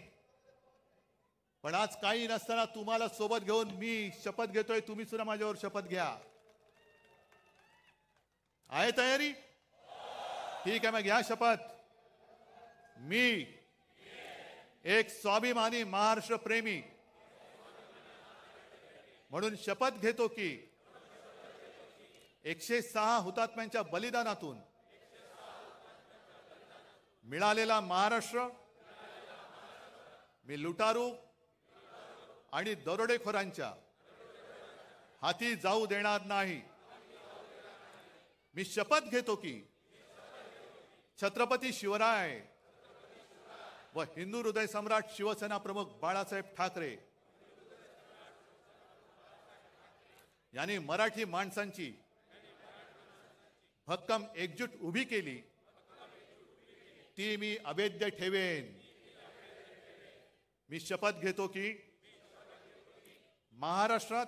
पण आज काही नसताना तुम्हाला सोबत घेऊन मी शपथ घेतोय. तुम्ही सुद्धा माझ्यावर शपथ घ्या. आहे तयारी? ठीक आहे, मग घ्या शपथ. मी एक स्वाभिमानी महाराष्ट्र प्रेमी म्हणून शपथ घेतो की 106 हुतात्म्यांच्या बलिदानातून मिळालेला महाराष्ट्र मी लुटारू आणि दरोडेखोरांच्या हाती जाऊ देणार नाही. मी शपथ घेतो की छत्रपती शिवराय व हिंदू हृदय सम्राट शिवसेना प्रमुख बाळासाहेब ठाकरे यांनी मराठी माणसांची भक्कम एकजूट उभी केली, ती मी अभेद्य ठेवेन. मी शपथ घेतो की महाराष्ट्रात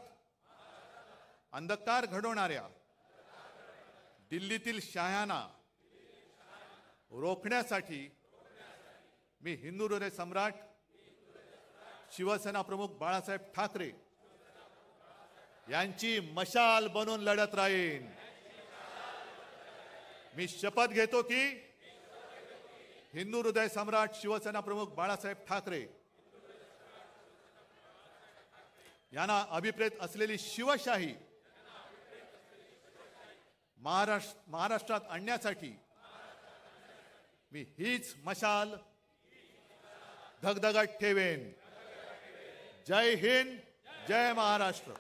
अंधकार घडवणाऱ्या दिल्लीतील शहायांना रोखण्यासाठी मी हिंदू हृदय सम्राट शिवसेना प्रमुख बाळासाहेब ठाकरे यांची मशाल बनून लढत राहीन. मी शपथ घेतो की हिंदू हृदय सम्राट शिवसेना प्रमुख बाळासाहेब ठाकरे यांना अभिप्रेत असलेली शिवशाही महाराष्ट्रात आणण्यासाठी मी हीच मशाल धगधगत ठेवेन. जय हिंद, जय महाराष्ट्र.